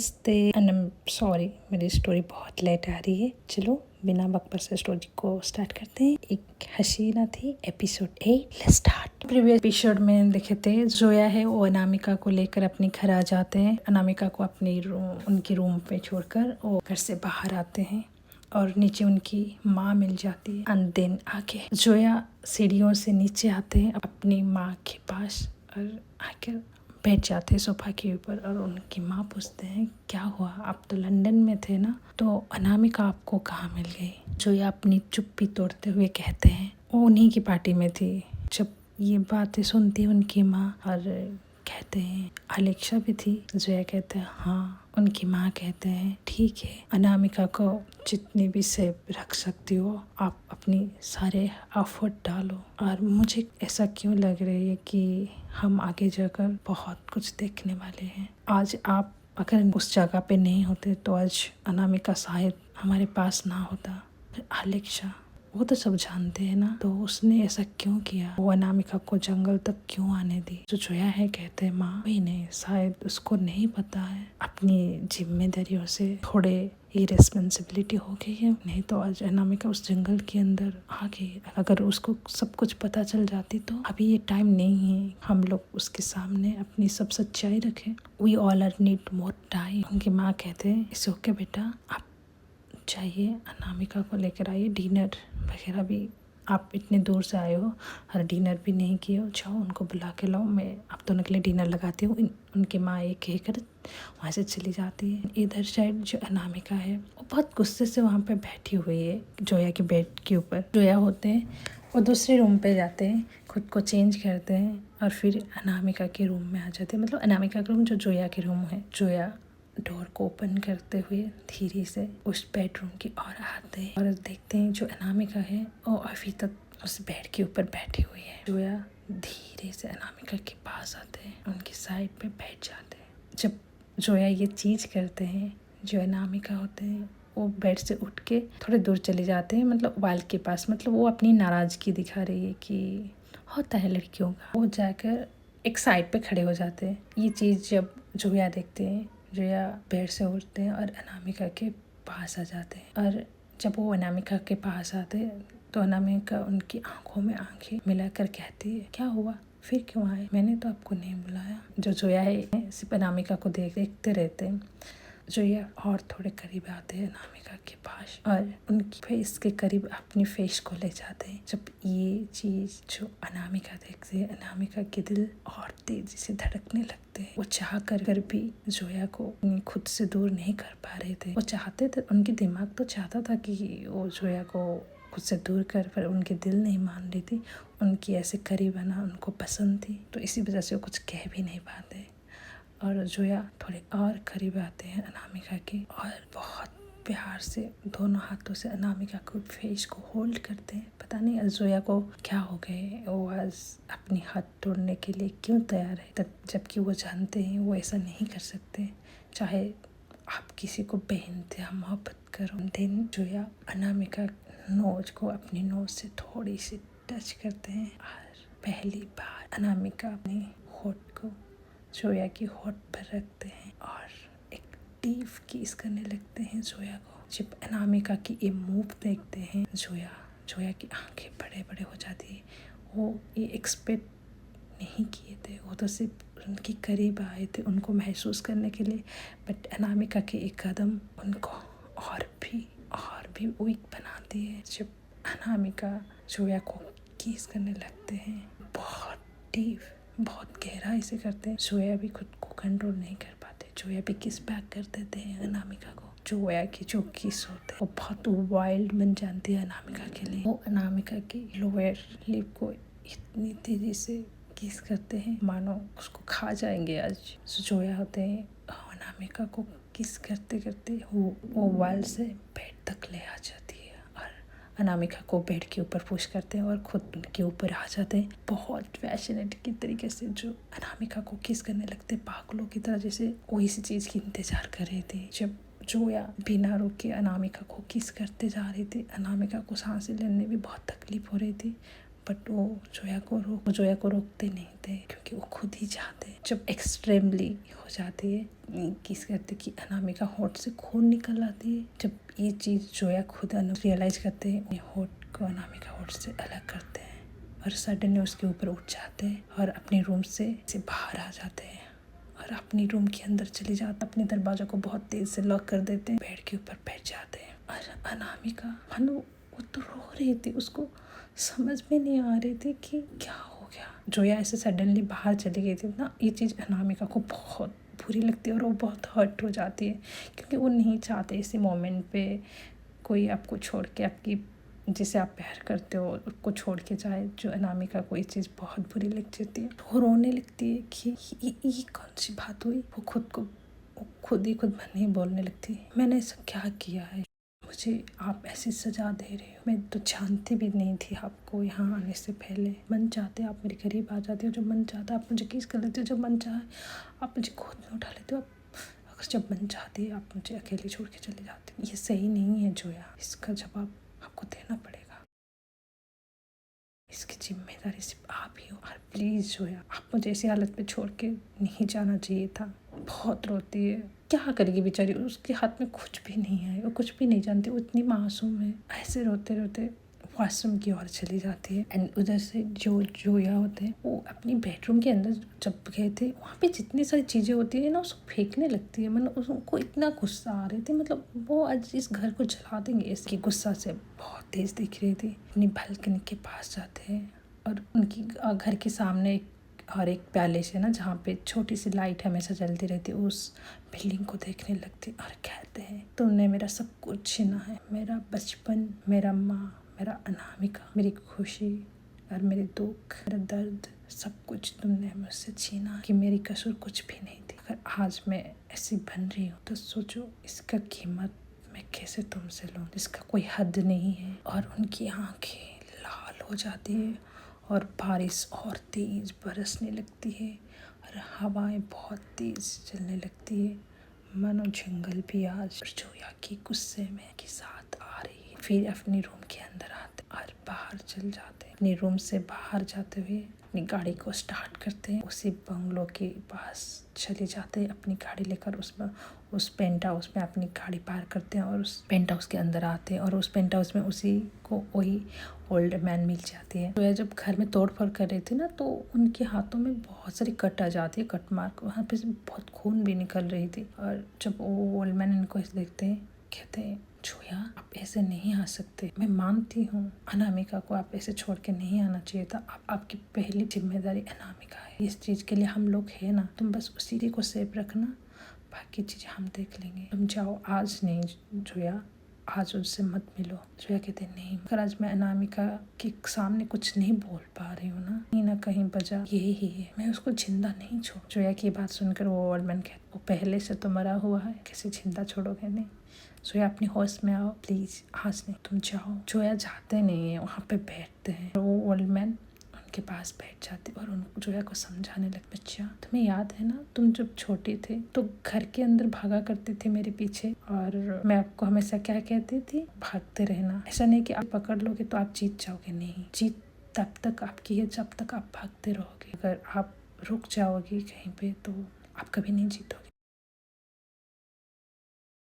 नमस्ते and sorry मेरी story बहुत लेट आ रही है। चलो बिना बकवास से स्टोरी को स्टार्ट करते हैं। एक हसीना थी episode 8 let's start. Previous episode में देखे थे जोया है वो अनामिका को लेकर अपने घर आ जाते हैं। अनामिका को अपनी उनकी रूम पे छोड़कर वो घर से बाहर आते हैं और नीचे उनकी माँ मिल जाती है। एंड देन आके जोया सीढ़ियों से नीचे आते हैं अपनी माँ के पास और आकर बैठ जाते हैं सोफा के ऊपर और उनकी माँ पूछते हैं क्या हुआ, आप तो लंदन में थे ना, तो अनामिका आपको कहाँ मिल गई। जोया अपनी चुप्पी तोड़ते हुए कहते हैं वो उन्हीं की पार्टी में थी। जब ये बातें सुनती है उनकी माँ और कहते हैं अलेक्सा भी थी। जोया कहते हैं हाँ। उनकी माँ कहते हैं ठीक है, अनामिका को जितनी भी सेफ रख सकती हो आप अपनी सारे एफर्ट डालो। और मुझे ऐसा क्यों लग रही है कि हम आगे जाकर बहुत कुछ देखने वाले हैं। आज आप अगर उस जगह पे नहीं होते तो आज अनामिका शायद हमारे पास ना होता। अलेक्सा वो तो सब जानते हैं ना, तो उसने ऐसा क्यों किया, वो अनामिका को जंगल तक क्यों आने दी। जो जोया है कहते हैं माँ वही नहीं, शायद उसको नहीं पता है अपनी जिम्मेदारियों से थोड़े ये रिस्पॉन्सिबिलिटी हो गई है, नहीं तो आज अनामिका उस जंगल के अंदर आ गई। अगर उसको सब कुछ पता चल जाती तो अभी ये टाइम नहीं है हम लोग उसके सामने अपनी सब सच्चाई रखें। We all are need more time. उनकी माँ कहते हैं इट्स ओके बेटा, आप चाहिए अनामिका को लेकर आइए, डिनर वगैरह भी आप इतने दूर से आए हो और डिनर भी नहीं किए हो, जाओ उनको बुला के लाओ, मैं आप दोनों के लिए डिनर लगाती हूँ। उनकी माँ ये कहकर वहाँ से चली जाती है। इधर साइड जो अनामिका है वो बहुत गुस्से से वहाँ पे बैठी हुई है जोया के बेड के ऊपर। जोया होते हैं वो दूसरे रूम पे जाते हैं, खुद को चेंज करते हैं और फिर अनामिका के रूम में आ जाते हैं। मतलब अनामिका का रूम जो जोया के रूम है। जोया डोर को ओपन करते हुए धीरे से उस बेडरूम की ओर आते हैं और देखते हैं जो अनामिका है वो अभी तक उस बेड के ऊपर बैठी हुई है। जोया धीरे से अनामिका के पास आते हैं, उनकी साइड पे बैठ जाते हैं। जब जोया ये चीज़ करते हैं जो अनामिका होते हैं वो बेड से उठ के थोड़े दूर चले जाते हैं, मतलब वाल के पास। मतलब वो अपनी नाराज़गी दिखा रही है कि होता है लड़कियों का। वो जाकर एक साइड पे खड़े हो जाते हैं। ये चीज़ जब जोया देखते हैं, जोया बेड से उठते हैं और अनामिका के पास आ जाते हैं। और जब वो अनामिका के पास आते हैं तो अनामिका उनकी आंखों में आंखें मिलाकर कहती है क्या हुआ, फिर क्यों आए, मैंने तो आपको नहीं बुलाया। जो जोया है सिर्फ अनामिका को देखते रहते हैं। जोया और थोड़े करीब आते हैं अनामिका के पास और उनकी फेस के करीब अपनी फेस को ले जाते हैं। जब ये चीज़ जो अनामिका देखते हैं, अनामिका के दिल और तेजी से धड़कने लगते हैं। वो चाह कर भी जोया को खुद से दूर नहीं कर पा रहे थे। वो चाहते थे, उनकी दिमाग तो चाहता था कि वो जोया को खुद से दूर कर, पर उनके दिल नहीं मान रही थी। उनकी ऐसे करीब आना उनको पसंद थी, तो इसी वजह से वो कुछ कह भी नहीं पाते। और जोया थोड़े और करीब आते हैं अनामिका के और बहुत प्यार से दोनों हाथों से अनामिका को फेस को होल्ड करते हैं। पता नहीं जोया को क्या हो गए, वो आज अपनी हाथ तोड़ने के लिए क्यों तैयार है, तब जबकि वो जानते हैं वो ऐसा नहीं कर सकते। चाहे आप किसी को बेइंतहा मोहब्बत करो। दिन जोया अनामिका नोज को अपनी नोज से थोड़ी सी टच करते हैं और पहली बार अनामिका अपने होठ को जोया की होठ पर रखते हैं और एक डीप किस करने लगते हैं जोया को। जब अनामिका की ये मूव देखते हैं जोया की आंखें बड़े बड़े हो जाती है। वो ये एक्सपेक्ट नहीं किए थे, वो तो सिर्फ उनके करीब आए थे उनको महसूस करने के लिए। बट अनामिका के एक कदम उनको और भी वीक बनाती है। जब अनामिका जोया को किस करने लगते हैं, बहुत डीप बहुत गहराई से करते हैं। जोया भी खुद को कंट्रोल नहीं कर पाते। जोया भी किस बैक कर देते हैं अनामिका को। जोया की जो किस होते हैं वो बहुत वाइल्ड बन जाती है अनामिका के लिए। वो अनामिका की लोअर लिप को इतनी तेजी से किस करते हैं मानो उसको खा जाएंगे आज। जोया होते हैं अनामिका को किस करते करते वो वाल से बेड तक ले आ जाती है और अनामिका को बेड के ऊपर पुश करते हैं और खुद उनके ऊपर आ जाते हैं। बहुत पैशनेट की तरीके से जो अनामिका को किस करने लगते पागलों की तरह, जैसे वो इसी चीज़ की इंतजार कर रहे थे। जब जोया बिना रुके अनामिका को किस करते जा रही थी, अनामिका को सांसें लेने में भी बहुत तकलीफ हो रही थी, बट वो जोया को रोकते नहीं थे क्योंकि वो खुद ही चाहते। जब एक्सट्रीमली हो जाती है किस करते कि अनामिका होठ से खून निकल आती है, जब ये चीज़ जोया खुद रियलाइज करते हैं, ये होठ को अनामिका होठ से अलग करते हैं और सडनली उसके ऊपर उठ जाते हैं और अपने रूम से बाहर आ जाते हैं और अपनी रूम के अंदर चले जाते, अपने दरवाजा को बहुत तेज से लॉक कर देते हैं, बेड के ऊपर बैठ जाते हैं। और अनामिका मानो वो तो रो रही थी, उसको समझ में नहीं आ रही थी कि क्या हो गया। जोया ऐसे सडनली बाहर चली गई थी ना, ये चीज़ अनामिका को बहुत बुरी लगती है और वो बहुत हर्ट हो जाती है क्योंकि वो नहीं चाहते इसी मोमेंट पे कोई आपको छोड़ के, आपकी जिसे आप प्यार करते हो उसको छोड़ के जाए। जो अनामिका को ये चीज़ बहुत बुरी लग जाती है, वो रोने लगती है कि ये कौन सी बात हुई। वो खुद ही खुद मन ही बोलने लगती है, मैंने ऐसा क्या किया है, मुझे आप ऐसी सजा दे रहे हो, मैं तो जानती भी नहीं थी आपको यहाँ आने से पहले। मन चाहते आप मेरे करीब आ जाते हो, जब मन चाहता आप मुझे किस कर लेते हो, जब मन चाहे आप मुझे गोद में उठा लेते हो, अगर जब मन चाहती है आप मुझे अकेले छोड़ के चले जाते हो। ये सही नहीं है जोया, इसका जवाब आपको देना पड़ेगा, इसकी जिम्मेदारी सिर्फ आप ही हो। और प्लीज़ जोया, आप मुझे ऐसी हालत में छोड़ के नहीं जाना चाहिए था। बहुत रोती है, क्या करेगी बेचारी, उसके हाथ में कुछ भी नहीं है, वो कुछ भी नहीं जानती, वो इतनी मासूम है। ऐसे रोते रोते वॉशरूम की ओर चली जाती है एंड उधर से जो जोया होते हैं वो अपनी बेडरूम के अंदर जब गए थे वहाँ पे जितनी सारी चीज़ें होती है ना उसको फेंकने लगती है। मतलब उसको इतना गुस्सा आ रही थी, मतलब वो आज इस घर को जला देंगे, इसकी गुस्सा से बहुत तेज दिख रही थी। अपनी बालकनी के पास जाते हैं और उनकी घर के सामने और एक पैलेस है ना जहाँ पे छोटी सी लाइट हमेशा जलती रहती है, उस बिल्डिंग को देखने लगती और कहते हैं तुमने मेरा सब कुछ छीना है, मेरा बचपन, मेरा माँ, मेरा अनामिका, मेरी खुशी और मेरे दुख, मेरा दर्द, सब कुछ तुमने मुझसे छीना कि मेरी कसूर कुछ भी नहीं थी। अगर आज मैं ऐसी बन रही हूँ तो सोचो इसका कीमत मैं कैसे तुमसे लूँ, इसका कोई हद नहीं है। और उनकी आंखें लाल हो जाती है और बारिश और तेज बरसने लगती है और हवाएं बहुत तेज चलने लगती है, मानो जंगल भी आज जोया की गुस्से में के साथ आ रही है। फिर अपनी रूम के अंदर आते और बाहर चल जाते। अपनी रूम से बाहर जाते हुए अपनी गाड़ी को स्टार्ट करते हैं, उसी बंगलो के पास चले जाते हैं, अपनी गाड़ी लेकर उस पेंट हाउस में अपनी गाड़ी पार्क करते हैं और उस पेंट हाउस के अंदर आते हैं और उस पेंट हाउस में उसी को वही ओल्ड मैन मिल जाती है। तो जब घर में तोड़ फोड़ कर रही थी ना तो उनके हाथों में बहुत सारी कट आ जाती है, कट मार्क, वहाँ पे बहुत खून भी निकल रही थी। और जब वो ओल्ड मैन इनको देखते हैं कहते हैं जोया आप ऐसे नहीं आ सकते, मैं मानती हूँ अनामिका को आप ऐसे छोड़ के नहीं आना चाहिए था, आपकी पहली जिम्मेदारी अनामिका है, इस चीज़ के लिए हम लोग है ना, तुम बस उसी को सेफ रखना, बाकी चीज़ें हम देख लेंगे, तुम जाओ। आज नहीं जोया, आज उससे मत मिलो। जोया कहते नहीं, अगर आज मैं अनामिका के सामने कुछ नहीं बोल पा रही हूँ ना, कहीं ना कहीं वजह यही ही है, मैं उसको जिंदा नहीं छोड़। जोया की बात सुनकर वो ओल्ड मैन कहते वो पहले से तो मरा हुआ है, कैसे जिंदा छोड़ोगे। नहीं जोया अपनी होश में आओ प्लीज, आज नहीं, तुम जाओ। जोया जाते नहीं है, वहाँ पे बैठते हैं, वो ओल्ड मैन उनके पास बैठ जाते और उन जोया को समझाने लगे, बच्चा तुम्हें याद है ना, तुम जब छोटे थे तो घर के अंदर भागा करते थे मेरे पीछे और मैं आपको हमेशा क्या कहती थी, भागते रहना, ऐसा नहीं कि आप पकड़ लोगे तो आप जीत जाओगे, नहीं, जीत तब तक आपकी है जब तक आप भागते रहोगे, अगर आप रुक जाओगे कहीं पे तो आप कभी नहीं जीतोगे।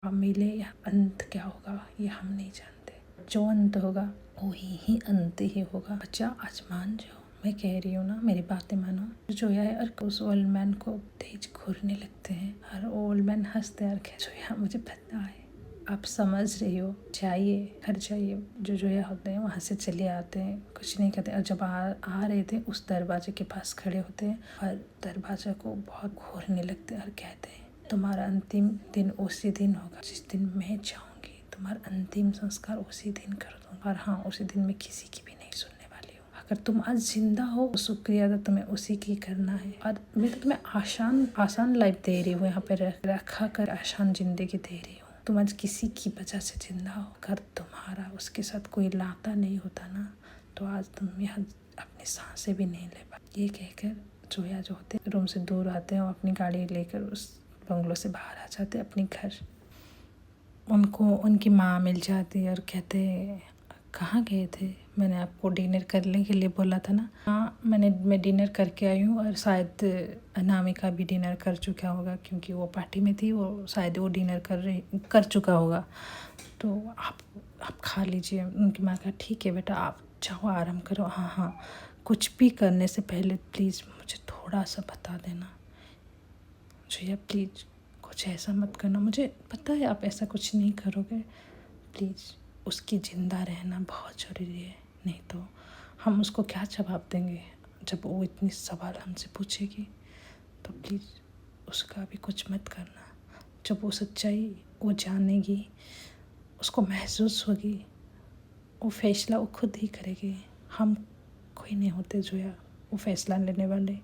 मिले या अंत क्या होगा ये हम नहीं जानते, जो अंत होगा वही ही अंत ही होगा। बच्चा आज मान जाओ, मैं कह रही हूँ ना, मेरी बातें मानो। जोया है और उस ओल्ड मैन को तेज घूरने लगते हैं और ओल्ड मैन हंसते हैं, जोया मुझे पता है आप समझ रही हो, जाइए घर जाइए। जो जोया होते हैं वहाँ से चले आते हैं, कुछ नहीं कहते। और जब आ रहे थे उस दरवाजे के पास खड़े होते हैं और दरवाजा को बहुत घूरने लगते हैं और कहते हैं तुम्हारा अंतिम दिन उसी दिन होगा जिस दिन मैं चाहूँगी, तुम्हारा अंतिम संस्कार उसी दिन कर दूँगा। और हाँ, उसी दिन मैं किसी की भी नहीं सुनने वाली हूँ। अगर तुम आज जिंदा हो तो शुक्रिया तो तुम्हें उसी की करना है। और मैं तो तुम्हें आसान लाइफ दे रही हूँ, यहाँ पे रखा कर आसान जिंदगी दे रही हूँ। तुम आज किसी की वजह से जिंदा हो, अगर तुम्हारा उसके साथ कोई नाता नहीं होता ना तो आज तुम यहाँ अपनी सांसें भी नहीं ले पा। ये कहकर जोया जो होते हैं रूम से दूर आते हैं और अपनी गाड़ी लेकर उस बंगलो से बाहर आ जाते अपने घर। उनको उनकी माँ मिल जाती है और कहते कहाँ गए थे? मैंने आपको डिनर करने के लिए बोला था ना। हाँ, मैं डिनर करके आई हूँ और शायद अनामिका भी डिनर कर चुका होगा, क्योंकि वो पार्टी में थी। वो शायद वो डिनर कर चुका होगा। तो आप खा लीजिए। उनकी माँ कहा ठीक है बेटा, आप जाओ आराम करो। हाँ हाँ, कुछ भी करने से पहले प्लीज़ मुझे थोड़ा सा बता देना। जोया प्लीज़ कुछ ऐसा मत करना, मुझे पता है आप ऐसा कुछ नहीं करोगे। प्लीज़, उसकी ज़िंदा रहना बहुत ज़रूरी है, नहीं तो हम उसको क्या जवाब देंगे जब वो इतनी सवाल हमसे पूछेगी। तो प्लीज़ उसका भी कुछ मत करना। जब वो सच्चाई वो जानेगी, उसको महसूस होगी, वो फैसला वो खुद ही करेगी। हम कोई नहीं होते जोया वो फैसला लेने वाले।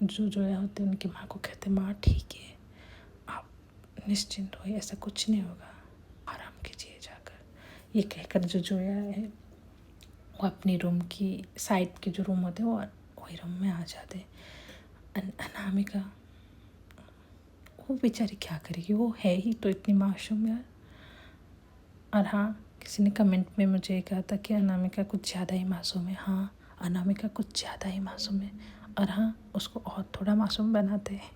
जो जोया होते उनकी माँ को कहते माँ ठीक है, आप निश्चिंत होइए, ऐसा कुछ नहीं होगा, आराम कीजिए जाकर। ये कहकर जो जोया है वो अपनी रूम की साइड के जो रूम होते हैं वो वही रूम में आ जाते। अनामिका वो बेचारी क्या करेगी, वो है ही तो इतनी मासूम यार। और हाँ, किसी ने कमेंट में मुझे कहा था कि अनामिका कुछ ज़्यादा ही मासूम है। हाँ, अनामिका कुछ ज़्यादा ही मासूम है। और हाँ, उसको और थोड़ा मासूम बनाते हैं।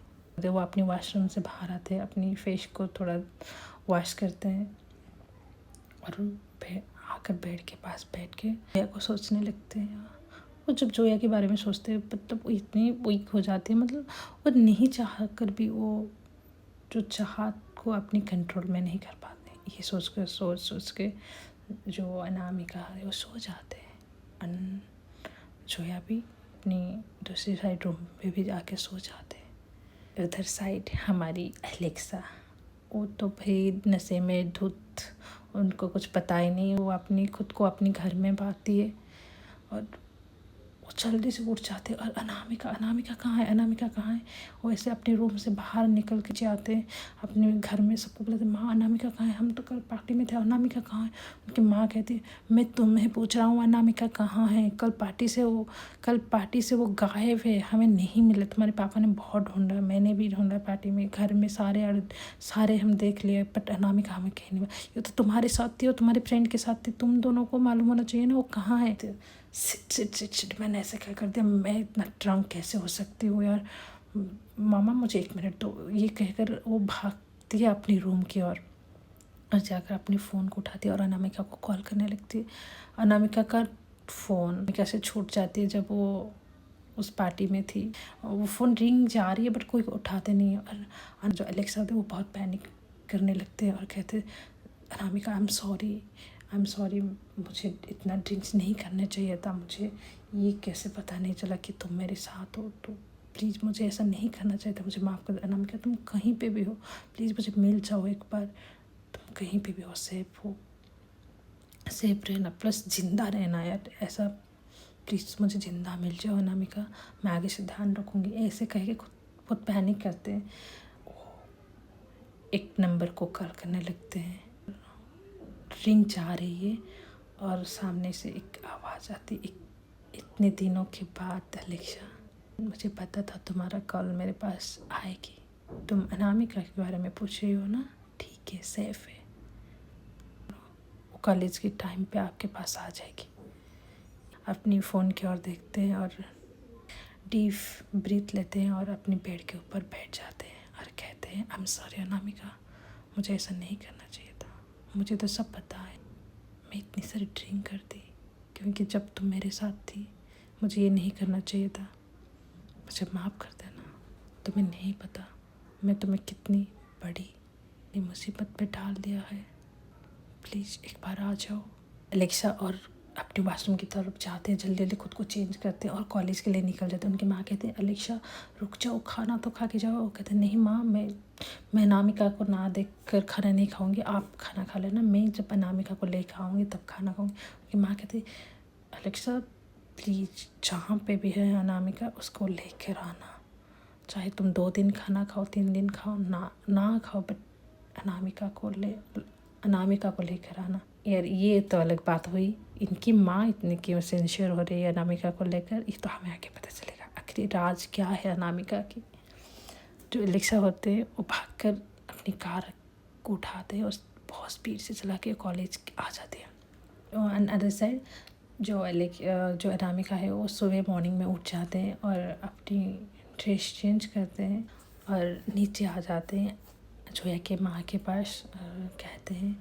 वो अपनी वॉशरूम से बाहर आते हैं, अपनी फेस को थोड़ा वॉश करते हैं और आकर बेड के पास बैठ के जोया को सोचने लगते हैं। वो जब जोया के बारे में सोचते हैं, मतलब वो इतनी वीक हो जाती है, मतलब वो नहीं चाह कर भी वो जो चाहत को अपनी कंट्रोल में नहीं कर पाते। ये सोच के जो अनामिका है वो सो जाते हैं। जोया भी अपनी दूसरी साइड रूम पे भी जाके सो जाते हैं। उधर साइड हमारी एलेक्सा, वो तो भाई नशे में धुत, उनको कुछ पता ही नहीं। वो अपनी खुद को अपनी घर में पाती है और वो जल्दी से उठ जाते और अनामिका कहाँ है, अनामिका कहाँ है। वो ऐसे अपने रूम से बाहर निकल के जाते हैं अपने घर में। सबको बोलते माँ अनामिका कहाँ है, हम तो कल पार्टी में थे, अनामिका कहाँ है। उनकी माँ कहती है मैं तुम्हें पूछ रहा हूँ अनामिका कहाँ है, कल पार्टी से वो गायब है, हमें नहीं मिला। तुम्हारे पापा ने बहुत ढूंढा, मैंने भी ढूंढा पार्टी में, घर में सारे हम देख लिए, बट अनामिका हमें कहीं नहीं मिला। ये तो तुम्हारे साथ थी और तुम्हारे फ्रेंड के साथ थी, तुम दोनों को मालूम होना चाहिए ना वो कहाँ है। सिट मैंने ऐसे क्या कर दिया, मैं इतना ड्रंक कैसे हो सकती हूँ यार। मामा मुझे 1 मिनट दो, ये कहकर वो भागती है अपनी रूम की ओर और जाकर अपने फ़ोन को उठाती है और अनामिका को कॉल करने लगती है। अनामिका का फ़ोन अनामिका से छूट जाती है जब वो उस पार्टी में थी। वो फ़ोन रिंग जा रही है बट कोई उठाते नहीं है। और जो एलेक्सा होते हैं वो बहुत पैनिक करने लगते हैं और कहते अनामिका आई एम सॉरी, मुझे इतना ड्रिंक्स नहीं करना चाहिए था, मुझे ये कैसे पता नहीं चला कि तुम मेरे साथ हो, तो प्लीज़ मुझे ऐसा नहीं करना चाहिए था, मुझे माफ़ कर दो। अनामिका तुम कहीं पे भी हो प्लीज़ मुझे मिल जाओ एक बार, तुम कहीं पे भी हो, सेफ रहना, प्लस ज़िंदा रहना यार। ऐसा प्लीज़ मुझे ज़िंदा मिल जाओ अनामिका, मैं आगे से ध्यान रखूँगी। ऐसे कह के खुद बहुत पैनिक करते हैं। एक नंबर को कॉल करने लगते हैं, रिंग जा रही है और सामने से एक आवाज़ आती, इतने दिनों के बाद अलेक्सा, मुझे पता था तुम्हारा कॉल मेरे पास आएगी। तुम अनामिका के बारे में पूछ रही हो ना, ठीक है, सेफ है, वो कॉलेज के टाइम पे आपके पास आ जाएगी। अपनी फ़ोन की ओर देखते हैं और डीप ब्रीथ लेते हैं और अपनी बेड के ऊपर बैठ जाते हैं और कहते हैं आई एम सॉरी अनामिका, मुझे ऐसा नहीं करना चाहिए था, मुझे तो सब पता है, मैं इतनी सारी ड्रिंक करती क्योंकि जब तुम मेरे साथ थी, मुझे ये नहीं करना चाहिए था, मुझे माफ़ कर देना। तुम्हें नहीं पता मैं तुम्हें कितनी बड़ी मुसीबत पे डाल दिया है, प्लीज़ एक बार आ जाओ। एलेक्सा और अपने वॉशरूम की तरफ जाते हैं, जल्दी जल्दी खुद को चेंज करते हैं और कॉलेज के लिए निकल जाते हैं। उनकी माँ कहते हैं एलेक्सा रुक जाओ, खाना तो खा के जाओ। वो कहते हैं नहीं माँ, मैं अनामिका को ना देख कर खाना नहीं खाऊंगी, आप खाना खा लेना, मैं जब अनामिका को ले खाऊंगी तब खाना खाऊंगी। उनकी माँ कहती एलेक्सा प्लीज़ जहाँ पे भी है अनामिका उसको लेकर आना, चाहे तुम 2 दिन खाना खाओ, 3 दिन खाओ, ना खाओ, बट अनामिका को लेकर आना। यार ये तो अलग बात हुई, इनकी माँ इतनी क्यों सिंसियर हो रही है अनामिका को लेकर, ये तो हमें आगे पता चलेगा आखिर राज क्या है अनामिका की। जो एलेक्सा होते हैं वो भागकर अपनी कार को उठाते हैं और बहुत स्पीड से चला के कॉलेज आ जाते हैं। ऑन अदर साइड जो अनामिका है वो सुबह मॉर्निंग में उठ जाते हैं और अपनी ड्रेस चेंज करते हैं और नीचे आ जाते हैं जोया के माँ के पास और कहते हैं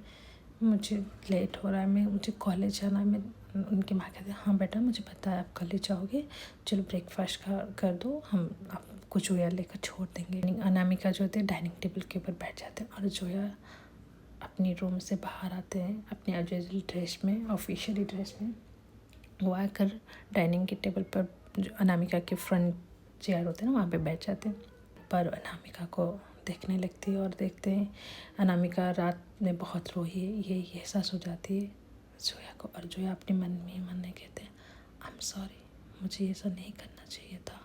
मुझे लेट हो रहा है, मुझे कॉलेज जाना है। मैं उनकी माँ कहते हैं हाँ बेटा मुझे पता है आप कॉलेज जाओगे, चलो ब्रेकफास्ट कर दो, हम आपको जोया लेकर छोड़ देंगे। अनामिका जो होते हैं डाइनिंग टेबल के ऊपर बैठ जाते हैं और जोया अपनी रूम से बाहर आते हैं अपनी यूजुअल ड्रेस में, ऑफिशियली ड्रेस में। वो आकर डाइनिंग के टेबल पर जो अनामिका के फ्रंट चेयर होते हैं ना वहाँ पे बैठ जाते हैं, पर अनामिका को देखने लगती है और देखते हैं अनामिका रात में बहुत रोई है, ये एहसास हो जाती है जोया को। और जोया अपने मन में कहते हैं आई एम सॉरी, मुझे ऐसा नहीं करना चाहिए था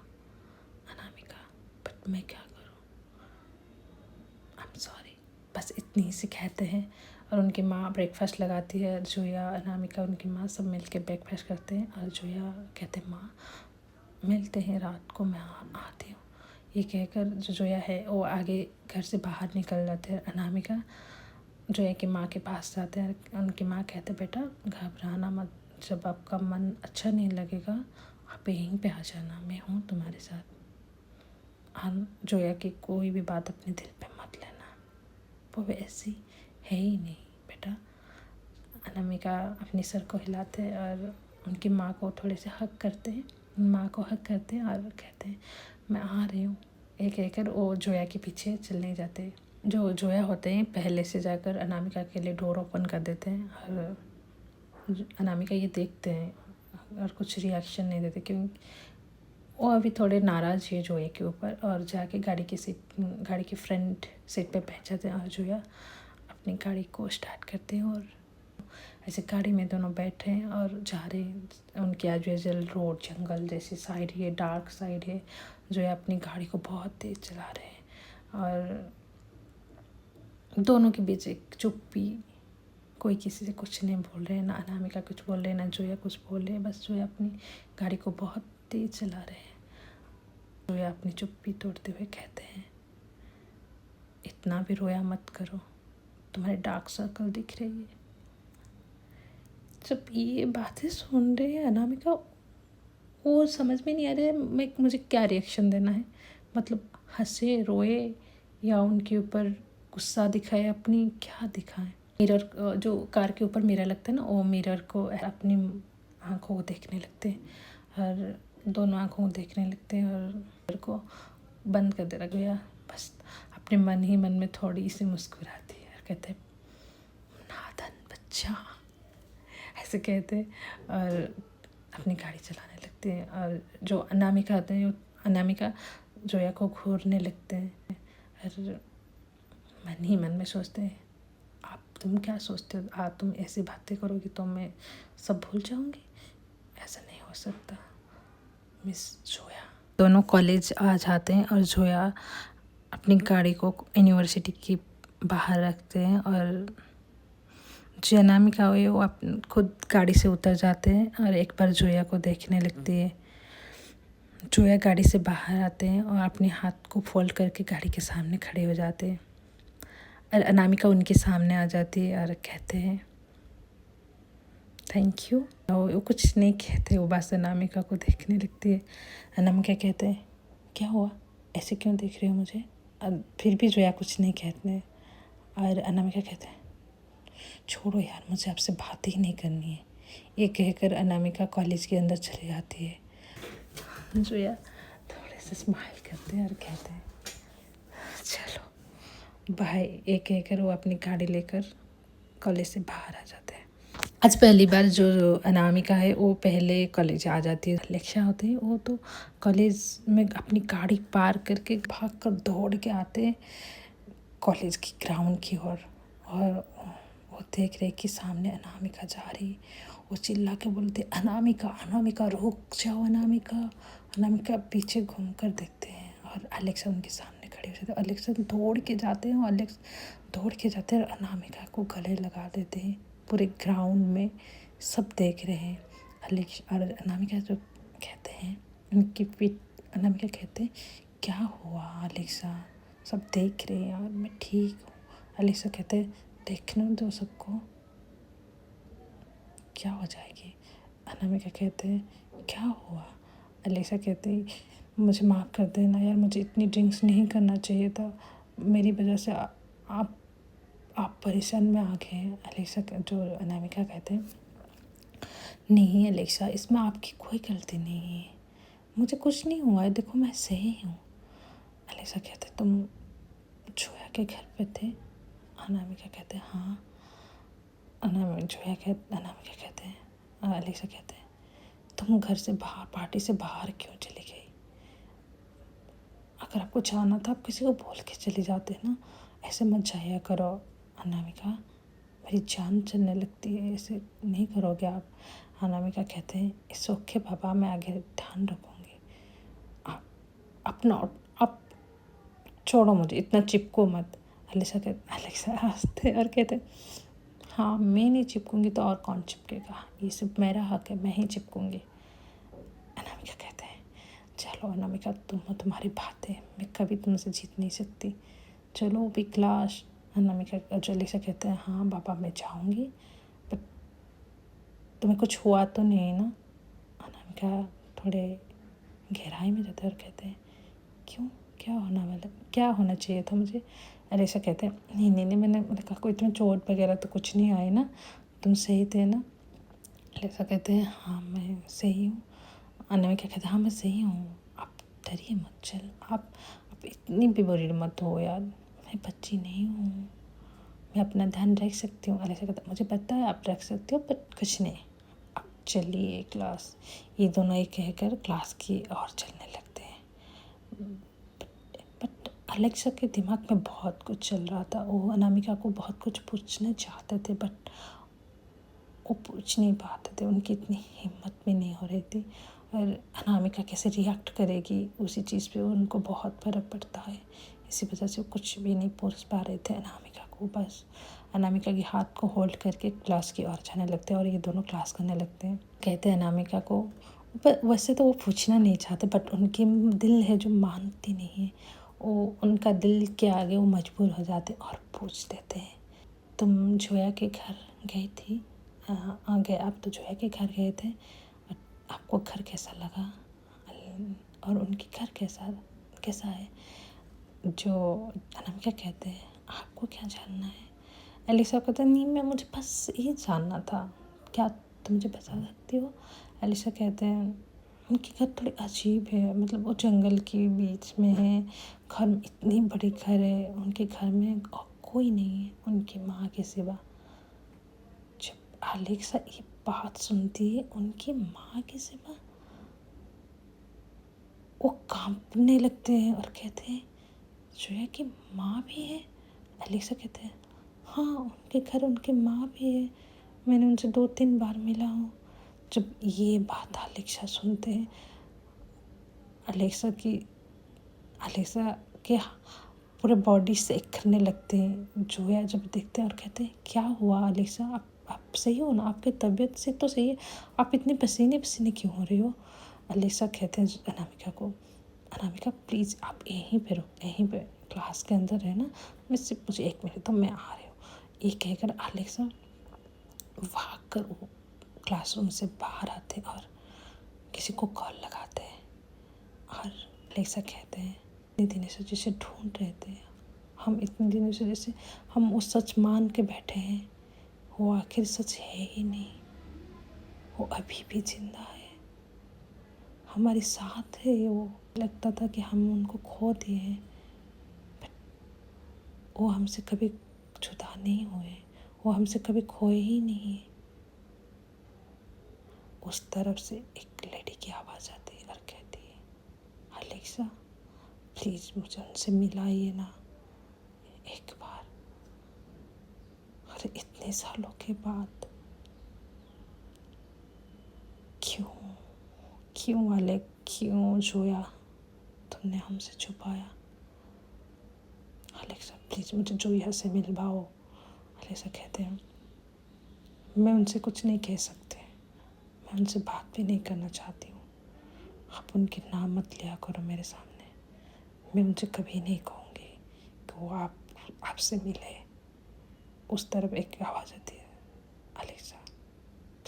अनामिका, बट मैं क्या करूँ, आई एम सॉरी, बस इतनी सी कहते हैं। और उनकी माँ ब्रेकफास्ट लगाती है, जोया अनामिका उनकी माँ सब मिल के ब्रेकफास्ट करते हैं और जोया कहते हैं माँ मिलते हैं रात को, मैं आती हूँ। ये कहकर जो जोया है वो आगे घर से बाहर निकल जाते हैं। अनामिका जोया की माँ के पास जाते हैं, उनकी माँ कहते बेटा घबराना मत, जब आपका मन अच्छा नहीं लगेगा आप यहीं पे आ जाना, मैं हूँ तुम्हारे साथ। और जोया की कोई भी बात अपने दिल पे मत लेना, वो वैसी है ही नहीं बेटा। अनामिका अपने सर को हिलाते हैं और उनकी माँ को थोड़े से हक करते हैं, माँ को हक करते हैं और कहते हैं मैं आ रही हूँ। एक कहकर वो जोया के पीछे चलने जाते हैं। जो जोया होते हैं पहले से जाकर अनामिका के लिए डोर ओपन कर देते हैं और अनामिका ये देखते हैं और कुछ रिएक्शन नहीं देते, क्योंकि वो अभी थोड़े नाराज़ है जोया के ऊपर। और जाके गाड़ी की फ्रंट सीट पे बैठ जाते हैं और जोया अपनी गाड़ी को स्टार्ट करते हैं और ऐसे गाड़ी में दोनों बैठे हैं और जा रहे हैं। उनके एज यूजुअल रोड जंगल जैसी साइड है, डार्क साइड है, जो है अपनी गाड़ी को बहुत तेज़ चला रहे हैं और दोनों के बीच एक चुप्पी, कोई किसी से कुछ नहीं बोल रहे हैं, ना अनामिका कुछ बोल रहे हैं ना जोया कुछ बोल रहे हैं, बस जोया अपनी गाड़ी को बहुत तेज़ चला रहे हैं। जोया अपनी चुप्पी तोड़ते हुए कहते हैं इतना भी रोया मत करो, तुम्हारे डार्क सर्कल दिख रही है। जब ये बातें सुन रहे हैं अनामिका, वो समझ में नहीं आ रहा है मुझे क्या रिएक्शन देना है, मतलब हंसे रोए या उनके ऊपर गुस्सा दिखाए, अपनी क्या दिखाएं। मिरर, जो कार के ऊपर मिरर लगता है ना, वो मिरर को अपनी आँखों को देखने लगते हैं और दोनों आँखों को देखने लगते हैं और मिरर को बंद कर देना गया। बस अपने मन ही मन में थोड़ी सी मुस्कुराती है और कहते हैं नादन बच्चा, ऐसे कहते हैं और अपनी गाड़ी चलाने लगते हैं। और जो अनामिका आते हैं, अनामिका जोया को घूरने लगते हैं और मन ही मन में सोचते हैं तुम क्या सोचते हो, तुम ऐसी बातें करोगी तो मैं सब भूल जाऊंगी, ऐसा नहीं हो सकता मिस जोया। दोनों कॉलेज आ जाते हैं और जोया अपनी गाड़ी को यूनिवर्सिटी के बाहर रखते हैं और जो अनामिका हुई वो खुद गाड़ी से उतर जाते हैं और एक बार जोया को देखने लगती है। जोया गाड़ी से बाहर आते हैं और अपने हाथ को फोल्ड करके गाड़ी के सामने खड़े हो जाते हैं और अनामिका उनके सामने आ जाती है और कहते हैं थैंक यू। वो कुछ नहीं कहते, वो बस अनामिका को देखने लगती है। अनामिका कहते हैं क्या हुआ, ऐसे क्यों देख रहे हो मुझे, और फिर भी जोया कुछ नहीं कहते हैं। और अनामिका कहते हैं छोड़ो यार, मुझे आपसे बात ही नहीं करनी है। ये कहकर अनामिका कॉलेज के अंदर चली जाती है। जोया थोड़े से स्माइल करते हैं और कहते हैं चलो बाय। एक कहकर वो अपनी गाड़ी लेकर कॉलेज से बाहर आ जाते हैं। आज पहली बार जो अनामिका है वो पहले कॉलेज आ जाती है। लेक्चर होते हैं, वो तो कॉलेज में अपनी गाड़ी पार करके भाग कर दौड़ के आते हैं कॉलेज की ग्राउंड की ओर और वो देख रहे कि सामने अनामिका जा रही। वो चिल्ला के बोलते अनामिका अनामिका रुक जाओ, अनामिका अनामिका। पीछे घूम कर देखते हैं और अलेक्सा उनके सामने खड़े हो जाते हैं। अलेक्सा दौड़ के जाते हैं और दौड़ के जाते हैं और अनामिका को गले लगा देते हैं। पूरे ग्राउंड में सब देख रहे हैं। और अनामिका जो कहते हैं उनकी पीठ, अनामिका कहते हैं क्या हुआ अलेक्सा, सब देख रहे हैं और मैं ठीक हूँ। अलेक्सा कहते हैं देखने दो सबको, क्या हो जाएगी। अनामिका कहते हैं क्या हुआ। अलीसा कहती मुझे माफ़ कर देना यार, मुझे इतनी ड्रिंक्स नहीं करना चाहिए था, मेरी वजह से आप परेशान में आ गए हैं। अलीसा जो अनामिका कहते हैं नहीं अलीसा, इसमें आपकी कोई गलती नहीं है, मुझे कुछ नहीं हुआ है, देखो मैं सही हूँ। अलीसा कहते तुम जोया के घर पे थे। अनामिका कहते हाँ। अनामिका कहते हैं अलीसा कहते हैं तुम घर से बाहर, पार्टी से बाहर क्यों चली गई। अगर आपको जाना था आप किसी को बोल के चले जाते ना, ऐसे मत जाया करो। अनामिका मेरी जान चलने लगती है, ऐसे नहीं करोगे आप। अनामिका कहते हैं इट्स ओके पापा, मैं आगे ध्यान रखूँगी। आप अपना आप छोड़ो, मुझे इतना चिपको मत। अलेक्सा हंसते और कहते हाँ मैं नहीं चिपकूँगी तो और कौन चिपकेगा, ये सिर्फ मेरा हक है, मैं ही चिपकूँगी। अनामिका कहते हैं चलो अनामिका, तुम्हारी बात है, मैं कभी तुमसे जीत नहीं सकती, चलो भी क्लास। अनामिका जो अलीसा कहते हैं हाँ पापा मैं जाऊँगी, बट तुम्हें कुछ हुआ तो नहीं ना। अनामिका थोड़े गहराई में जाते हैं और कहते हैं क्यों, क्या होना चाहिए था मुझे। अलीसा कहते हैं नहीं मैंने कहा कोई तुम्हें चोट वगैरह तो कुछ नहीं आई ना, तुम सही थे ना। अलीसा कहते हैं हाँ मैं सही हूँ। अनामिका कहते हैं हाँ मैं सही हूँ, आप डरिए मत, चल आप इतनी भी वरीड मत हो यार, मैं बच्ची नहीं हूँ, मैं अपना ध्यान रख सकती हूँ। अलीसा कहता मुझे पता है आप रख सकते हो, बट कुछ नहीं, अब चलिए क्लास। ये दोनों एक कहकर क्लास की ओर चलने लगते हैं। बट अलेक्सा के दिमाग में बहुत कुछ चल रहा था, वो अनामिका को बहुत कुछ पूछना चाहते थे बट वो पूछ नहीं पाते थे, उनकी इतनी हिम्मत भी नहीं हो रही थी। और अनामिका कैसे रिएक्ट करेगी उसी चीज़ पे उनको बहुत फ़र्क पड़ता है, इसी वजह से वो कुछ भी नहीं पूछ पा रहे थे अनामिका को। बस अनामिका के हाथ को होल्ड करके क्लास की ओर जाने लगते हैं और ये दोनों क्लास करने लगते हैं। कहते हैं अनामिका को, पर वैसे तो वो पूछना नहीं चाहते बट उनकी दिल है जो मानती नहीं है, वो उनका दिल के आगे वो मजबूर हो जाते और पूछ देते हैं तुम जोया के घर गई थी, गए आप तो जोया के घर गए थे, आपको घर कैसा लगा और उनके घर कैसा है। जो अनामिका कहते हैं आपको क्या जानना है। एलिसा कहता है नहीं, मैं मुझे बस ये जानना था, क्या तुम मुझे बता सकती हो। एलिसा कहते हैं उनके घर थोड़ी अजीब है, मतलब वो जंगल के बीच में है, घर में इतनी बड़ी घर है, उनके घर में कोई नहीं है उनकी माँ के सिवा। जब एलिसा ये बात सुनती है उनकी माँ के सिवा, वो कांपने लगते हैं और कहते हैं जोया की माँ भी है। एलिसा कहते हैं हाँ उनके घर उनकी माँ भी है, मैंने उनसे 2-3 बार मिला हूँ। जब ये बात एलिसा सुनते हैं, एलिसा के पूरे बॉडी से करने लगते हैं। जोया जब देखते हैं और कहते हैं क्या हुआ एलिसा, आप सही हो ना, आपकी तबीयत से तो सही है, आप इतने पसीने क्यों हो रही हो। एलिसा कहते हैं अनामिका को, अनामिका प्लीज़ आप यहीं पे क्लास के अंदर है ना, मुझे 1 मिनट तो मैं आ रही हूँ। ये कहकर एलिसा भाग कर वो क्लासरूम से बाहर आते और किसी को कॉल लगाते हैं। और एलिसा कहते हैं इतने दिनों से जिसे ढूंढ रहे थे हम, इतने दिनों से जैसे हम वो सच मान के बैठे हैं, वो आखिर सच है ही नहीं, वो अभी भी जिंदा है, हमारे साथ है। वो लगता था कि हम उनको खो दिए हैं, बट वो हमसे कभी जुदा नहीं हुए, वो हमसे कभी खोए ही नहीं। उस तरफ से एक लेडी की आवाज़ आती है और कहती है एलिसा प्लीज़ मुझे उनसे मिलाइए ना एक बार, अरे इतने सालों के बाद। क्यों वाले, क्यों जोया तुमने हमसे छुपाया। एलिसा प्लीज़ मुझे जोया से मिलवाओ। एलिसा कहते हैं मैं उनसे कुछ नहीं कह सकते, मैं उनसे बात भी नहीं करना चाहती हूँ, आप उनके नाम मत लिया करो मेरे सामने, मैं उनसे कभी नहीं कहूँगी कि वो आपसे मिले। उस तरफ एक आवाज़ आती है एलिसा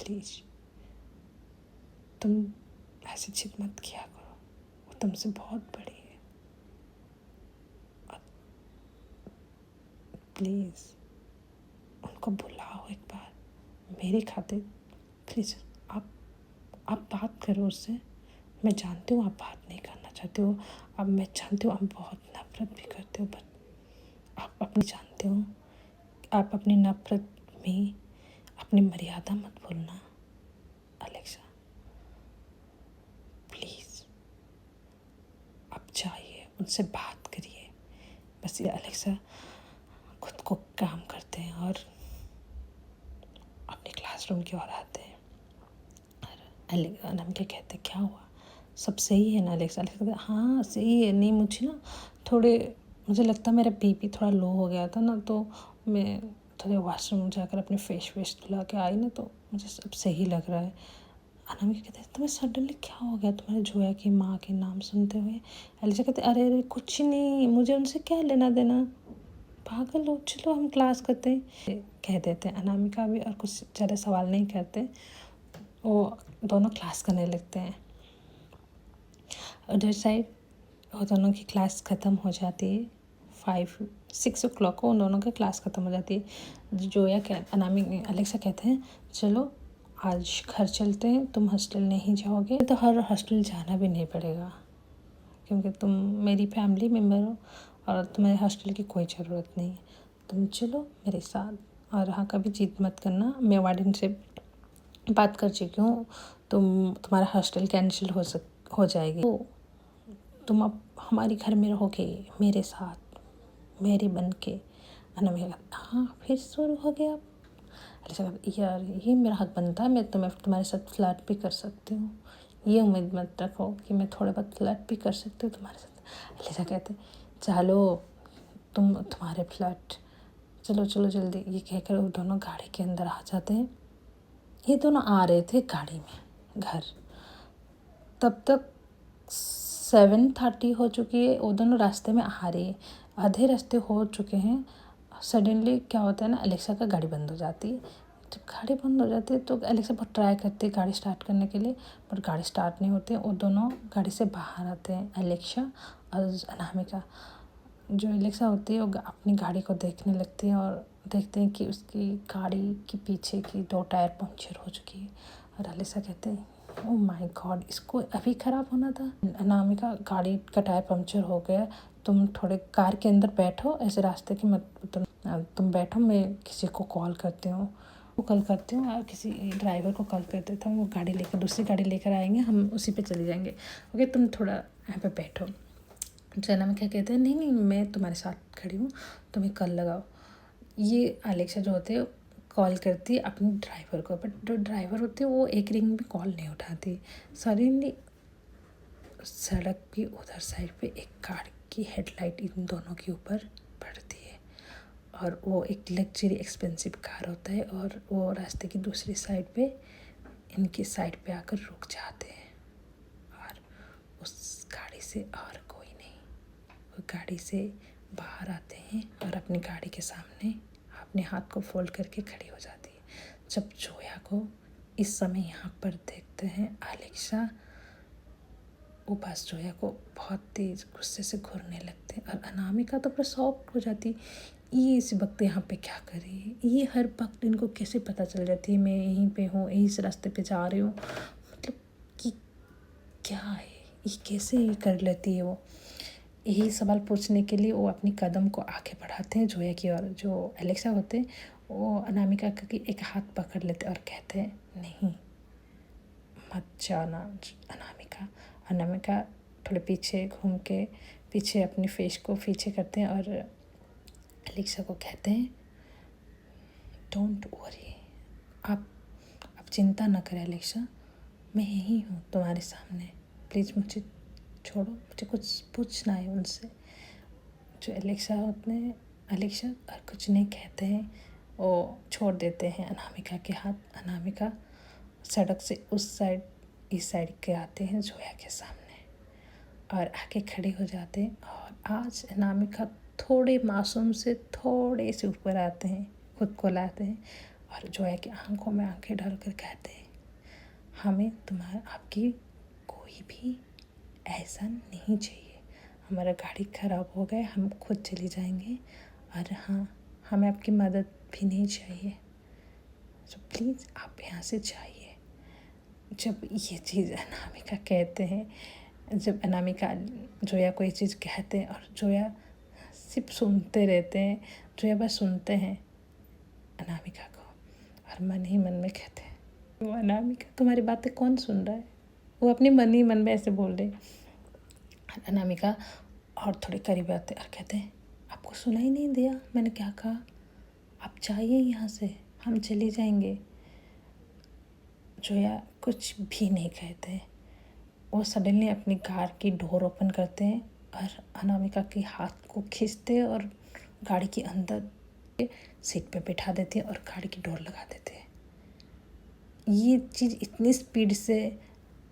प्लीज़ तुम ऐसी जिद मत किया करो, वो तुमसे बहुत बड़ी है। प्लीज़ उनको बुलाओ एक बार मेरे खातिर, प्लीज़ आप बात करो उससे। मैं जानती हूँ आप बात नहीं करना चाहते हो, अब मैं जानती हूँ आप बहुत नफ़रत भी करते हो, बट आप अपनी जानते हो आप अपनी नफ़रत में अपनी मर्यादा मत भूलना। अलेक्सा प्लीज़ आप जाइए उनसे बात करिए। बस ये अलेक्सा खुद को काम करते हैं और अपने क्लासरूम की ओर आते हैं। और अनामिका कहते क्या हुआ, सब सही है ना अलेक्सा? अलेक्सा कहते हाँ सही है। नहीं मुझे लगता मेरा बीपी थोड़ा लो हो गया था ना, तो मैं थोड़े वॉशरूम जाकर अपने फेस धुला के आई ना, तो मुझे सब सही लग रहा है। अनामिका कहते हैं तुम्हें सडनली क्या हो गया तुम्हारे जोया की माँ के नाम सुनते हुए? अलेक्सा कहते अरे अरे कुछ नहीं, मुझे उनसे क्या लेना देना, पागल हो, चलो हम क्लास करते हैं, कह देते हैं। अनामिका भी और कुछ ज़्यादा सवाल नहीं करते, वो दोनों क्लास करने लगते हैं। उधर साइड वो दोनों की क्लास ख़त्म हो जाती है। 6 o'clock को उन दोनों की क्लास ख़त्म हो जाती है। जोया अलेक्सा कहते हैं चलो आज घर चलते हैं, तुम हॉस्टल नहीं जाओगे तो हर हॉस्टल जाना भी नहीं पड़ेगा, क्योंकि तुम मेरी फैमिली मेम्बर हो और तुम्हें हॉस्टल की कोई ज़रूरत नहीं है। तुम चलो मेरे साथ और हाँ कभी जिद मत करना, मैं वार्डन से बात कर चुकी हूँ, तुम्हारा हॉस्टल कैंसिल हो जाएगी, तो तुम अब हमारे घर में रहोगे मेरे साथ, मेरी बन के। अनामिका हाँ फिर शुरू हो गया। अरे यार ये मेरा हक बनता है, मैं तुम्हारे साथ फ्लर्ट भी कर सकती हूँ, ये उम्मीद मत रखो कि मैं थोड़ा बहुत फ्लर्ट भी कर सकती हूँ तुम्हारे साथ। अलीसा कहते चलो तुम्हारे फ्लर्ट, चलो चलो जल्दी, ये कहकर वो दोनों गाड़ी के अंदर आ जाते हैं। ये दोनों आ रहे थे गाड़ी में घर, तब तक 7:30 हो चुकी है, वो दोनों रास्ते में आ रही है, आधे रास्ते हो चुके हैं। सडनली क्या होता है ना, अलेक्सा का गाड़ी बंद हो जाती है। जब गाड़ी बंद हो जाती है तो अलेक्सा बहुत ट्राई करती है गाड़ी स्टार्ट करने के लिए, पर गाड़ी स्टार्ट नहीं होती। वो दोनों गाड़ी से बाहर आते हैं, अलेक्सा और अनामिका। जो अलेक्सा होती है वो अपनी गाड़ी को देखने लगती है और देखते हैं कि उसकी गाड़ी के पीछे की 2 टायर पंक्चर हो चुकी है। और अलेक्सा कहते हैं ओह माय गॉड, इसको अभी ख़राब होना था। अनामिका गाड़ी का टायर पंक्चर हो गया, तुम थोड़े कार के अंदर बैठो, ऐसे रास्ते की मत तुम बैठो, मैं किसी को कॉल करती हूँ और किसी ड्राइवर को कॉल कर देता हूँ, वो गाड़ी लेकर दूसरी गाड़ी लेकर आएंगे, हम उसी पे चले जाएंगे, ओके तुम थोड़ा यहाँ पे बैठो। अनामिका कहते हैं नहीं मैं तुम्हारे साथ खड़ी हूँ, तुम्हें कॉल लगाओ। ये अलेक्सा जो होते हैं कॉल करती है अपने ड्राइवर को, बट जो ड्राइवर होते हैं वो एक रिंग में कॉल नहीं उठाती। सडनली सड़क की उधर साइड पे एक कार की हेडलाइट इन दोनों के ऊपर पड़ती है, और वो एक लग्जरी एक्सपेंसिव कार होता है, और वो रास्ते की दूसरी साइड पे इनकी साइड पे आकर रुक जाते हैं। और उस गाड़ी से और कोई नहीं, वो गाड़ी से बाहर आते हैं और अपनी गाड़ी के सामने अपने हाथ को फोल्ड करके खड़ी हो जाती है। जब जोया को इस समय यहाँ पर देखते हैं अलेक्सा, वो बस जोया को बहुत तेज़ गुस्से से घूरने लगते हैं, और अनामिका तो पूरा शॉक हो जाती, ये इस वक्त यहाँ पे क्या कर रही है, ये हर वक्त इनको कैसे पता चल जाती है मैं यहीं पे हूँ, यहीं से रास्ते पे जा रही हूँ, मतलब कि क्या है ये, कैसे ये कर लेती है वो। यही सवाल पूछने के लिए वो अपनी कदम को आगे बढ़ाते हैं जोया की ओर। जो अलेक्सा होते हैं वो अनामिका का एक हाथ पकड़ लेते और कहते हैं नहीं मत जाना अनामिका थोड़े पीछे घूम के पीछे अपनी फेस को पीछे करते हैं और अलेक्सा को कहते हैं डोंट वरी, आप चिंता न करें अलेक्सा, मैं यहीं हूँ तुम्हारे सामने, प्लीज़ मुझे छोड़ो, मुझे कुछ पूछना है उनसे। जो अलेक्सा होते हैं अलेक्सा और कुछ नहीं कहते हैं, वो छोड़ देते हैं अनामिका के हाथ। अनामिका सड़क से उस साइड इस साइड के आते हैं जोया के सामने और आके खड़े हो जाते हैं, और आज अनामिका थोड़े मासूम से थोड़े से ऊपर आते हैं, खुद को लाते हैं और जोया की आंखों में आंखें डालकर कहते हैं, हमें आपकी कोई भी ऐसा नहीं चाहिए। हमारा गाड़ी ख़राब हो गया, हम खुद चले जाएंगे, और हाँ, हमें आपकी मदद भी नहीं चाहिए। सो प्लीज़ आप यहाँ से जाइए। जब ये चीज़ अनामिका कहते हैं, जब अनामिका जोया को ये चीज़ कहते हैं और जोया सिर्फ सुनते रहते हैं, जोया बस सुनते हैं अनामिका को, और मन ही मन में कहते हैं, वो अनामिका तुम्हारी बातें कौन सुन रहा है, वो अपने मन ही मन में ऐसे बोल रहे। अनामिका और थोड़े करीब आते और कहते हैं, आपको सुनाई नहीं दिया मैंने क्या कहा, आप जाइए यहाँ से, हम चले जाएंगे। जोया कुछ भी नहीं कहते, वो सडनली अपनी कार की डोर ओपन करते हैं और अनामिका के हाथ को खींचते हैं और गाड़ी के अंदर सीट पे बैठा देते हैं और गाड़ी की डोर लगा देते हैं। ये चीज़ इतनी स्पीड से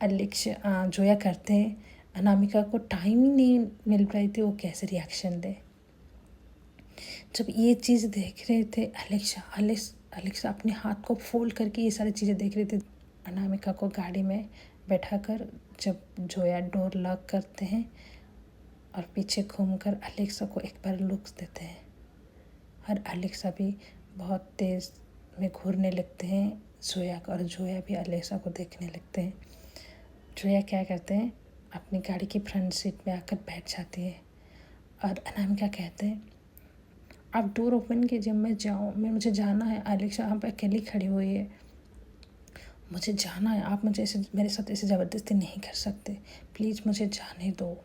जोया करते हैं, अनामिका को टाइम ही नहीं मिल रही थी वो कैसे रिएक्शन दे। जब ये चीज़ देख रहे थे अलेक्सा अपने हाथ को फोल्ड करके ये सारी चीज़ें देख रहे थे। अनामिका को गाड़ी में बैठाकर जब जोया डोर लॉक करते हैं और पीछे घूमकर अलेक्सा को एक बार लुक्स देते हैं, और अलेक्सा भी बहुत तेज़ में घूरने लगते हैं जोया को, और जोया भी अलेक्सा को देखने लगते हैं। जोया क्या करते हैं, अपनी गाड़ी की फ्रंट सीट में आकर बैठ जाती है और अनामिका कहते हैं, आप डोर ओपन कीजिए, मुझे जाना है। अलेक्सा यहाँ पर अकेली खड़ी हुई है, मुझे जाना है, आप मुझे ऐसे मेरे साथ ऐसे ज़बरदस्ती नहीं कर सकते, प्लीज़ मुझे जाने दो,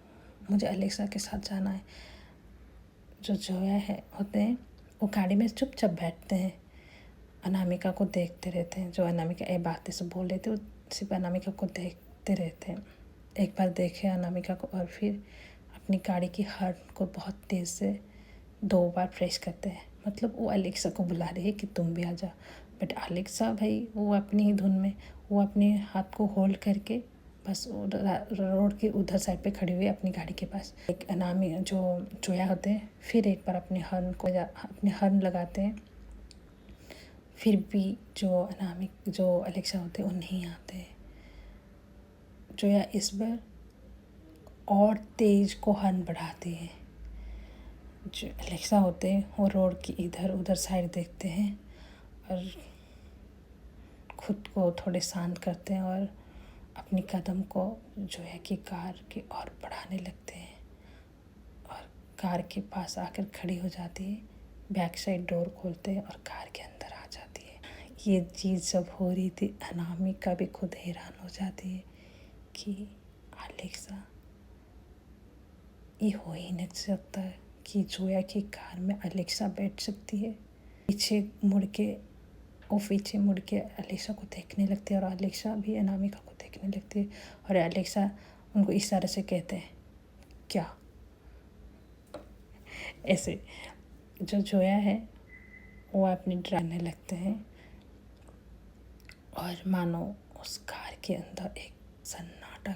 मुझे अलेक्सा के साथ जाना है। जो जोया है होते हैं वो गाड़ी में चुपचाप बैठते हैं, अनामिका को देखते रहते हैं। जो अनामिका ये बातें से बोल रहे थे वो सिर्फ अनामिका को देखते रहते हैं। एक बार देखे अनामिका को और फिर अपनी गाड़ी की हॉर्न को बहुत तेज़ से 2 बार प्रेस करते हैं, मतलब वो अलेक्सा को बुला रही है कि तुम भी आ जाओ। बट अलेक्सा भाई वो अपनी ही धुन में, वो अपने हाथ को होल्ड करके बस रोड के उधर साइड पे खड़ी हुई है अपनी गाड़ी के पास। एक जो जोया होते हैं फिर एक बार अपने हॉर्न लगाते हैं, फिर भी जो अलेक्सा होते हैं वो नहीं आते हैं। जोया इस बार और तेज को हॉर्न बढ़ाती है। जो अलेक्सा होते हैं वो रोड की इधर उधर साइड देखते हैं और खुद को थोड़े शांत करते हैं और अपनी कदम को जोया की कार की ओर बढ़ाने लगते हैं और कार के पास आकर खड़ी हो जाती है। बैक साइड डोर खोलते हैं और कार के अंदर आ जाती है। ये चीज़ जब हो रही थी अनामिका भी खुद हैरान हो जाती है कि अलेक्सा, ये हो ही नहीं सकता है कि जोया की कार में अलेक्सा बैठ सकती है। पीछे मुड़ के अलेक्सा को देखने लगती है और अलेक्सा भी अनामिका को देखने लगती है और अलेक्सा उनको इशारे से कहते हैं क्या, ऐसे। जो जोया है वो अपनी डराने लगते हैं और मानो उस कार के अंदर एक सन्नाटा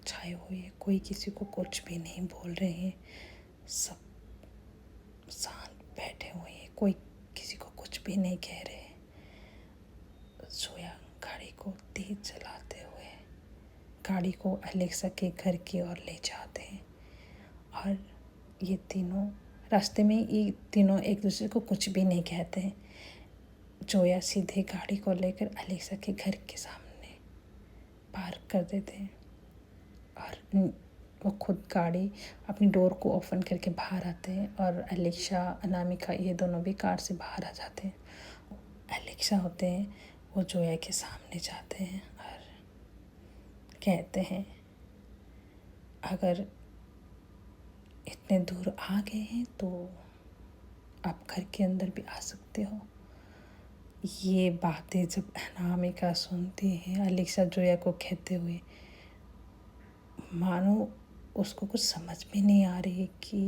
छाए हुए है, कोई किसी को कुछ भी नहीं बोल रहे हैं, सब शांत बैठे हुए हैं, कोई किसी को कुछ भी नहीं कह रहे हैं। जोया गाड़ी को तेज चलाते हुए गाड़ी को अलेक्सा के घर की ओर ले जाते हैं और ये तीनों रास्ते में ये तीनों एक दूसरे को कुछ भी नहीं कहते हैं। जोया सीधे गाड़ी को लेकर अलेक्सा के घर के सामने पार्क कर देते हैं और वो खुद गाड़ी अपनी डोर को ओपन करके बाहर आते हैं और अलेक्सा अनामिका ये दोनों भी कार से बाहर आ जाते हैं। अलेक्सा होते हैं वो जोया के सामने जाते हैं और कहते हैं, अगर इतने दूर आ गए हैं तो आप घर के अंदर भी आ सकते हो। ये बातें जब अनामिका सुनती है अलेक्सा जोया को कहते हुए, मानो उसको कुछ समझ में नहीं आ रही है कि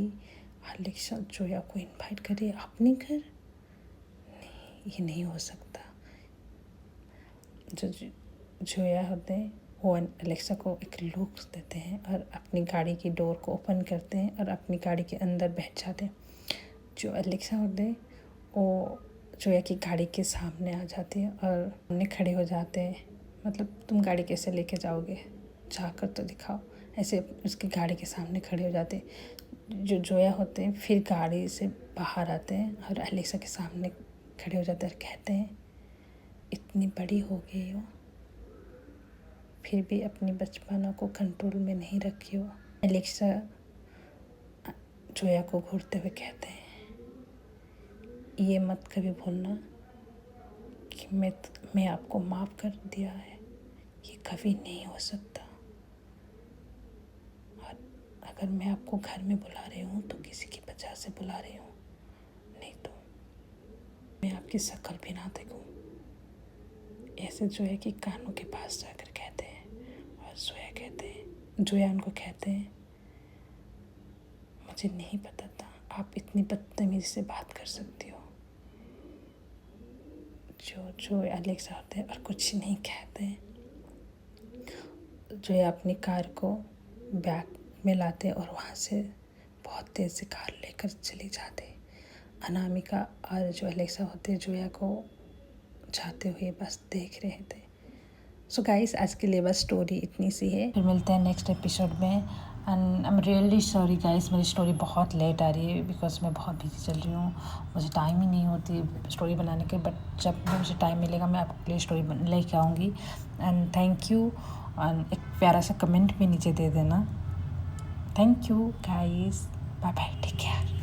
अलेक्सा जोया को इनवाइट कर रही है अपने घर। नहीं, ये नहीं हो सकता। जो जोया होते हैं वो अलेक्सा को एक लुक देते हैं और अपनी गाड़ी की डोर को ओपन करते हैं और अपनी गाड़ी के अंदर बैठ जाते हैं। जो अलेक्सा होते हैं वो जोया की गाड़ी के सामने आ जाती है और सामने खड़े हो जाते हैं। मतलब तुम गाड़ी कैसे लेके जाओगे, जाकर तो दिखाओ। ऐसे उसकी गाड़ी के सामने खड़े हो जाते जो जोया होते हैं। फिर गाड़ी से बाहर आते हैं और एलेक्सा के सामने खड़े हो जाते हैं और कहते हैं, इतनी बड़ी हो गई हो फिर भी अपनी बचपना को कंट्रोल में नहीं रखी हो। एलेक्सा जोया को घूरते हुए कहते हैं, ये मत कभी भूलना कि मैं आपको माफ़ कर दिया है, ये कभी नहीं हो सकता। और अगर मैं आपको घर में बुला रही हूँ तो किसी की वजह से बुला रही हूँ, नहीं तो मैं आपकी शक्ल भी ना देखूँ। ऐसे जोया के कानों के पास जाकर कहते हैं और जोया उनको कहते हैं, मुझे नहीं पता था आप इतनी बदतमीजी से बात कर सकती हो। जो एलेक्सा होते हैं और कुछ नहीं कहते हैं। जो अपनी कार को बैक में लाते और वहाँ से बहुत तेज़ से कार लेकर चली जाते। अनामिका और जो एलेक्सा होते जोया को जाते हुए बस देख रहे थे। सो गाइस, आज के लिए बस स्टोरी इतनी सी है, फिर मिलते हैं नेक्स्ट एपिसोड में। And I am really sorry guys, मेरी स्टोरी बहुत लेट आ रही है बिकॉज मैं बहुत बिजी चल रही हूँ, मुझे टाइम ही नहीं होती स्टोरी बनाने के। बट जब मुझे टाइम मिलेगा मैं आपके लिए स्टोरी लेके आऊँगी। एंड थैंक यू, एंड एक प्यारा सा कमेंट भी नीचे दे देना। Thank you guys, bye bye, take care.